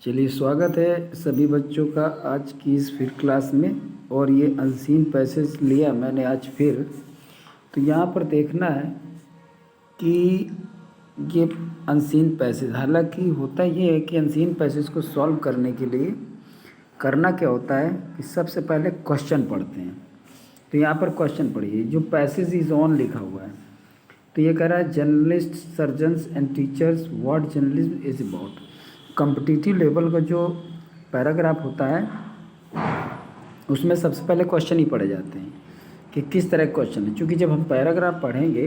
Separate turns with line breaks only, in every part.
चलिए, स्वागत है सभी बच्चों का आज की इस फिर क्लास में। और ये अनसीन पैसेज लिया मैंने आज फिर। तो यहाँ पर देखना है कि ये अनसीन पैसेज, हालांकि होता ये है कि अनसीन पैसेज को सॉल्व करने के लिए करना क्या होता है कि सबसे पहले क्वेश्चन पढ़ते हैं। तो यहाँ पर क्वेश्चन पढ़िए, जो पैसेज इज ऑन लिखा हुआ है। तो ये कह रहा है journalist surgeons and teachers what journalism is about. Competitive level का जो पैराग्राफ होता है उसमें सबसे पहले क्वेश्चन ही पढ़े जाते हैं कि किस तरह क्वेश्चन है। क्योंकि जब हम पैराग्राफ पढ़ेंगे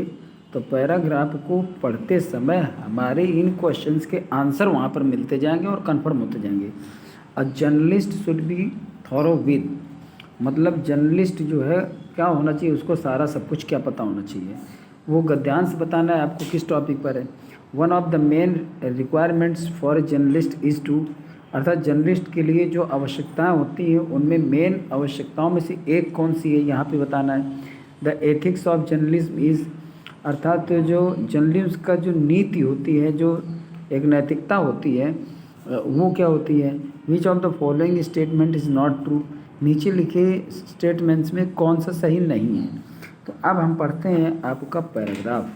तो पैराग्राफ को पढ़ते समय हमारे इन क्वेश्चंस के आंसर वहाँ पर मिलते जाएंगे और कंफर्म होते जाएंगे। अ journalist should be thorough with, मतलब जर्नलिस्ट जो है क्या होना चाहिए, उसको सारा सब कुछ क्या पता होना चाहिए। वो गद्यांश बताना है आपको किस टॉपिक पर है। One of the main requirements for a journalist is to, अर्थात जर्नलिस्ट के लिए जो आवश्यकताएं होती हैं उनमें मेन आवश्यकताओं में से एक कौन सी है यहाँ पे बताना है। The ethics of journalism is, अर्थात जो जर्नलिज्म का जो नीति होती है, जो एक नैतिकता होती है, वो क्या होती है। Which of the following statement is not true, नीचे लिखे स्टेटमेंट्स में कौन सा सही नहीं है। तो अब हम पढ़ते हैं आपका पैराग्राफ।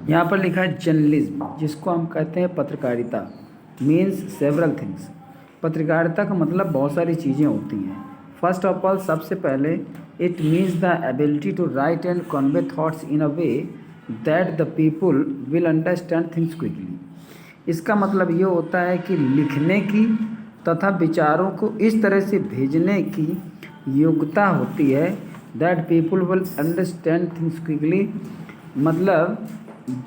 यहाँ पर लिखा है जर्नलिज्म, जिसको हम कहते हैं पत्रकारिता, मीन्स सेवरल थिंग्स। पत्रकारिता का मतलब बहुत सारी चीज़ें होती हैं। फर्स्ट ऑफ ऑल, सबसे पहले it means the ability to write and convey thoughts in a way that the people will understand things quickly. इसका मतलब ये होता है कि लिखने की तथा विचारों को इस तरह से भेजने की योग्यता होती है that people will understand things quickly, मतलब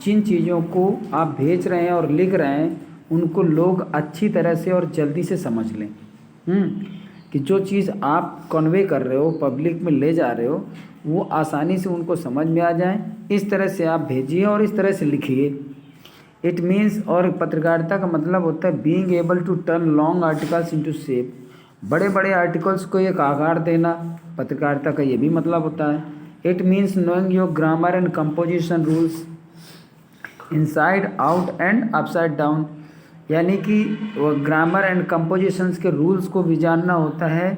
जिन चीज़ों को आप भेज रहे हैं और लिख रहे हैं उनको लोग अच्छी तरह से और जल्दी से समझ लें। कि जो चीज़ आप कन्वे कर रहे हो, पब्लिक में ले जा रहे हो, वो आसानी से उनको समझ में आ जाए, इस तरह से आप भेजिए और इस तरह से लिखिए। इट मीन्स, और पत्रकारिता का मतलब होता है being able to turn long articles into shape, बड़े बड़े आर्टिकल्स को एक आकार देना, पत्रकारिता का ये भी मतलब होता है। It means knowing your grammar and composition rules inside out and upside down, यानी कि ग्रामर एंड कंपोजिशंस के रूल्स को भी जानना होता है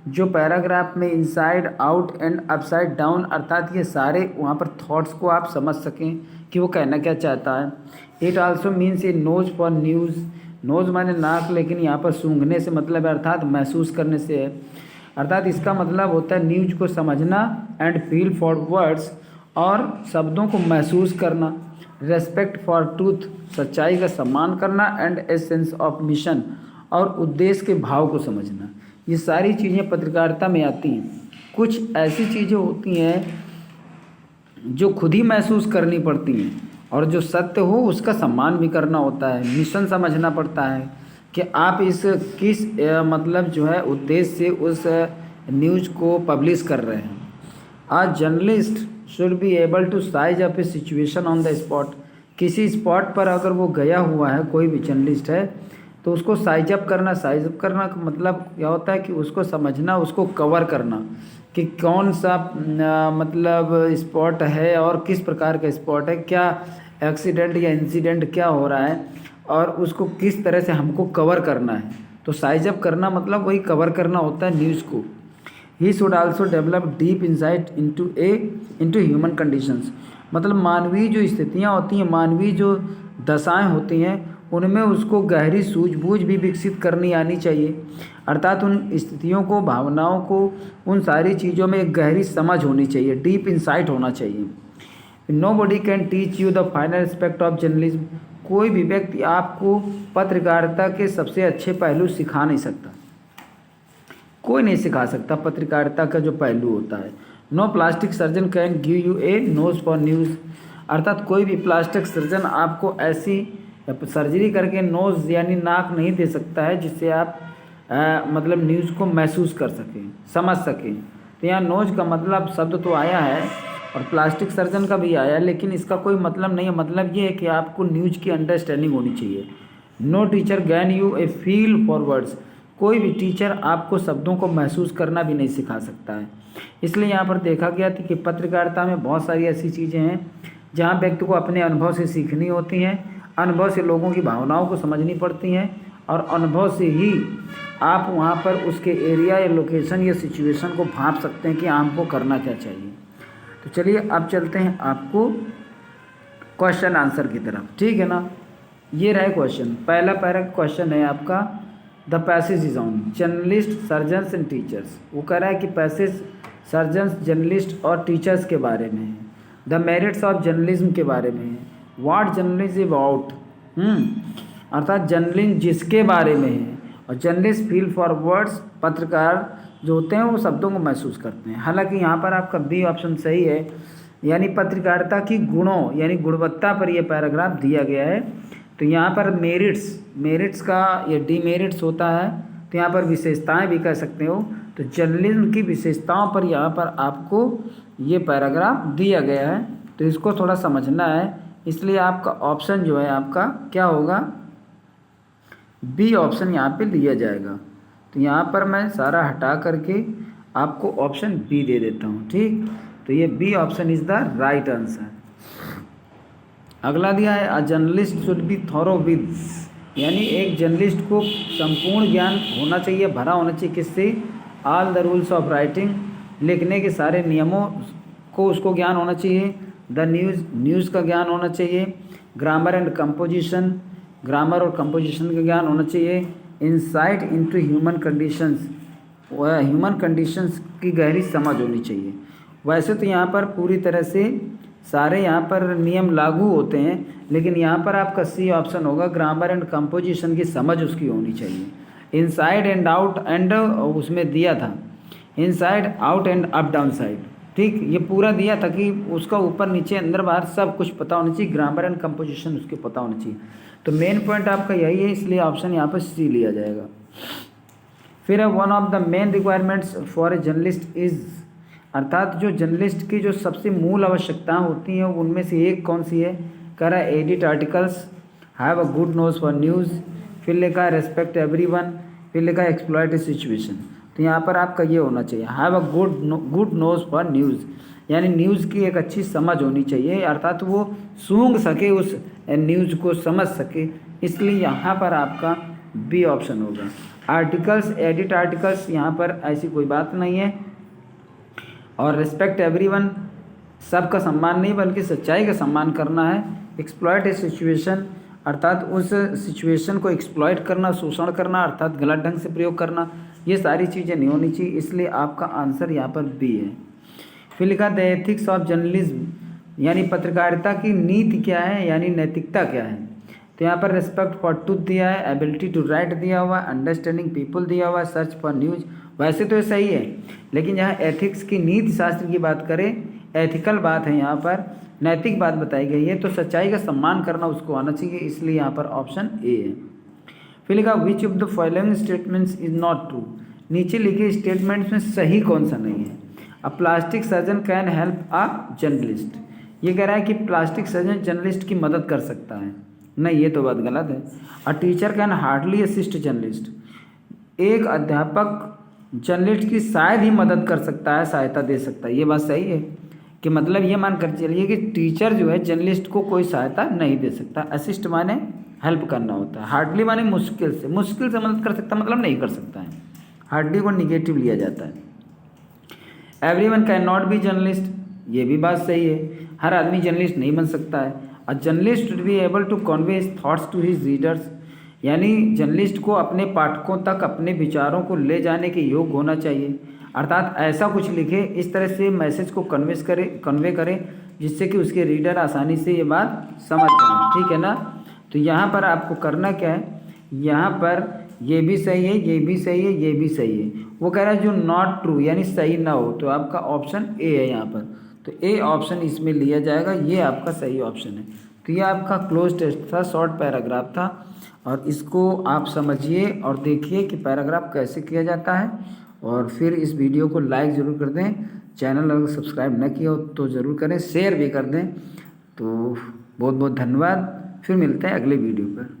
जो पैराग्राफ में inside out and upside down, अर्थात ये सारे वहाँ पर थॉट्स को आप समझ सकें कि वो कहना क्या चाहता है। It also means a nose for news, nose माने नाक, लेकिन यहाँ पर सूंघने से मतलब है, अर्थात महसूस करने से है। अर्थात इसका मतलब होता है न्यूज को समझना एंड फील फॉर वर्ड्स, और शब्दों को महसूस करना। रेस्पेक्ट फॉर ट्रूथ, सच्चाई का सम्मान करना, एंड एसेंस ऑफ मिशन, और उद्देश्य के भाव को समझना। ये सारी चीज़ें पत्रकारिता में आती हैं। कुछ ऐसी चीज़ें होती हैं जो खुद ही महसूस करनी पड़ती हैं, और जो सत्य हो उसका सम्मान भी करना होता है। मिशन समझना पड़ता है कि आप इस किस मतलब जो है उद्देश्य से उस न्यूज़ को पब्लिश कर रहे हैं। A journalist should be able to size up a situation on the spot, किसी स्पॉट पर अगर वो गया हुआ है, कोई भी जर्नलिस्ट है, तो उसको साइज अप करना। साइज अप करना का मतलब क्या होता है कि उसको समझना, उसको कवर करना कि कौन सा मतलब स्पॉट है और किस प्रकार का स्पॉट है, क्या एक्सीडेंट या इंसिडेंट क्या हो रहा है, और उसको किस तरह से हमको कवर करना है। तो साइज अप करना मतलब वही कवर करना होता है न्यूज़ को। He should also develop deep insight into human conditions, मतलब मानवीय जो स्थितियाँ होती हैं, मानवीय जो दशाएं होती हैं, उनमें उसको गहरी सूझबूझ भी विकसित करनी आनी चाहिए। अर्थात उन स्थितियों को, भावनाओं को, उन सारी चीज़ों में एक गहरी समझ होनी चाहिए, डीप इंसाइट होना चाहिए। Nobody can teach you the final aspect of journalism, कोई भी व्यक्ति आपको पत्रकारिता के सबसे अच्छे पहलू सिखा नहीं सकता, कोई नहीं सिखा सकता पत्रकारिता का जो पहलू होता है। No plastic surgeon can give you a nose for news, अर्थात कोई भी प्लास्टिक सर्जन आपको ऐसी सर्जरी करके नोज़ यानी नाक नहीं दे सकता है जिससे आप मतलब न्यूज़ को महसूस कर सकें, समझ सकें। तो यहाँ नोज का मतलब शब्द तो आया है और प्लास्टिक सर्जन का भी आया, लेकिन इसका कोई मतलब नहीं है। मतलब ये है कि आपको न्यूज़ की अंडरस्टैंडिंग होनी चाहिए। No teacher can you a feel for words, कोई भी टीचर आपको शब्दों को महसूस करना भी नहीं सिखा सकता है। इसलिए यहाँ पर देखा गया था कि पत्रकारिता में बहुत सारी ऐसी चीज़ें हैं जहाँ व्यक्ति को अपने अनुभव से सीखनी होती हैं, अनुभव से लोगों की भावनाओं को समझनी पड़ती हैं, और अनुभव से ही आप वहाँ पर उसके एरिया या लोकेशन या सिचुएशन को भांप सकते हैं कि आपको करना क्या चाहिए। तो चलिए अब चलते हैं आपको क्वेश्चन आंसर की तरफ, ठीक है ना। ये रहे क्वेश्चन, पहला पैरा क्वेश्चन है आपका, the passage is on journalist surgeons and teachers. वो कह रहा है कि पैसेज सर्जन्स जर्नलिस्ट और टीचर्स के बारे में है। द मेरिट्स ऑफ जर्नलिज्म के बारे में है। व्हाट जर्नलिज्म अबाउट, अर्थात जर्नलिज्म जिसके बारे में है। और जर्नलिस्ट फील फॉर वर्ड्स, पत्रकार जो होते हैं वो शब्दों को महसूस करते हैं। हालांकि यहाँ पर आपका बी ऑप्शन सही है, यानी पत्रकारिता की गुणों यानी गुणवत्ता पर यह पैराग्राफ दिया गया है। तो यहाँ पर मेरिट्स का या डीमेरिट्स होता है, तो यहाँ पर विशेषताएं भी कह सकते हो। तो जर्नलिज्म की विशेषताओं पर यहाँ पर आपको ये पैराग्राफ दिया गया है, तो इसको थोड़ा समझना है। इसलिए आपका ऑप्शन जो है आपका क्या होगा, बी ऑप्शन यहाँ पे लिया जाएगा। तो यहाँ पर मैं सारा हटा करके आपको ऑप्शन बी दे देता हूँ, ठीक। तो ये B option is the right answer. अगला दिया है, a journalist should be thorough with, यानी एक जर्नलिस्ट को संपूर्ण ज्ञान होना चाहिए, भरा होना चाहिए किससे, all the rules of writing, लिखने के सारे नियमों को उसको ज्ञान होना चाहिए। द न्यूज़ का ज्ञान होना चाहिए। ग्रामर एंड कंपोजिशन, ग्रामर और कंपोजिशन का ज्ञान होना चाहिए। Insight into human conditions, human conditions की गहरी समझ होनी चाहिए। वैसे तो यहाँ पर पूरी तरह से सारे यहाँ पर नियम लागू होते हैं, लेकिन यहाँ पर आपका सी ऑप्शन होगा, ग्रामर एंड कंपोजिशन की समझ उसकी होनी चाहिए। इनसाइड एंड आउट एंड उसमें दिया था inside out and up down side, ठीक, ये पूरा दिया था कि उसका ऊपर नीचे अंदर बाहर सब कुछ पता होना चाहिए, ग्रामर एंड कंपोजिशन उसके पता होना चाहिए। तो मेन पॉइंट आपका यही है, इसलिए ऑप्शन यहाँ पर सी लिया जाएगा। फिर है, one of the main requirements for a journalist is, अर्थात जो जर्नलिस्ट की जो सबसे मूल आवश्यकताएं होती हैं उनमें से एक कौन सी है, कह रहा है edit articles, have a good nose for news, फिर लिखा है रेस्पेक्ट एवरीवन, फिर लिखा है एक्सप्लॉइट ए सिचुएशन। तो यहाँ पर आपका ये होना चाहिए, have a good nose for news, यानी न्यूज़ की एक अच्छी समझ होनी चाहिए, अर्थात वो सूंघ सके, उस न्यूज़ को समझ सके, इसलिए यहाँ पर आपका बी ऑप्शन होगा। आर्टिकल्स, एडिट आर्टिकल्स, यहाँ पर ऐसी कोई बात नहीं है। और रिस्पेक्ट एवरीवन, सबका सम्मान नहीं बल्कि सच्चाई का सम्मान करना है। एक्सप्लॉइट ए सिचुएशन, अर्थात उस सिचुएशन को एक्सप्लॉइट करना, शोषण करना, अर्थात गलत ढंग से प्रयोग करना, ये सारी चीज़ें नहीं होनी चाहिए, इसलिए आपका आंसर यहाँ पर बी है। फिर लिखा द एथिक्स ऑफ जर्नलिज्म, यानी पत्रकारिता की नीति क्या है, यानी नैतिकता क्या है। तो यहाँ पर रिस्पेक्ट फॉर ट्रूथ दिया है, एबिलिटी टू राइट दिया हुआ, अंडरस्टैंडिंग पीपल दिया हुआ, सर्च फॉर न्यूज़। वैसे तो ये सही है, लेकिन यहाँ एथिक्स की नीति शास्त्र की बात करें, एथिकल बात है, यहाँ पर नैतिक बात बताई गई है, तो सच्चाई का सम्मान करना उसको आना चाहिए, इसलिए यहाँ पर ऑप्शन ए है। फिर लिखा which of the following statements is not true, नीचे लिखे स्टेटमेंट्स में सही कौन सा नहीं है। अ plastic surgeon can help a journalist, ये कह रहा है कि प्लास्टिक सर्जन जर्नलिस्ट की मदद कर सकता है, नहीं ये तो बात गलत है। A teacher can hardly assist journalist, एक अध्यापक जर्नलिस्ट की शायद ही मदद कर सकता है, सहायता दे सकता है, ये बात सही है कि मतलब ये मान कर चलिए कि टीचर जो है जर्नलिस्ट को कोई सहायता नहीं दे सकता। असिस्ट माने हेल्प करना होता है, हार्डली माने मुश्किल से मदद कर सकता, मतलब नहीं कर सकता है, हार्डली को निगेटिव लिया जाता है। Everyone can not be journalist, ये भी बात सही है, हर आदमी जर्नलिस्ट नहीं बन सकता है। A journalist should be able to convey his thoughts to his readers, यानी जर्नलिस्ट को अपने पाठकों तक अपने विचारों को ले जाने के योग्य होना चाहिए, अर्थात ऐसा कुछ लिखे, इस तरह से मैसेज को कन्वे करे जिससे कि उसके रीडर आसानी से ये बात समझ जाए, ठीक है ना। तो यहाँ पर आपको करना क्या है, यहाँ पर ये भी सही है, ये भी सही है, ये भी सही है। वो कह रहा है जो नॉट ट्रू यानी सही ना हो, तो आपका ऑप्शन ए है यहाँ पर, तो ए ऑप्शन इसमें लिया जाएगा, ये आपका सही ऑप्शन है। तो ये आपका क्लोज टेस्ट था, शॉर्ट पैराग्राफ था, और इसको आप समझिए और देखिए कि पैराग्राफ कैसे किया जाता है, और फिर इस वीडियो को लाइक ज़रूर कर दें, चैनल अगर सब्सक्राइब न किया हो तो ज़रूर करें, शेयर भी कर दें। तो बहुत बहुत धन्यवाद, फिर मिलते हैं अगले वीडियो पर।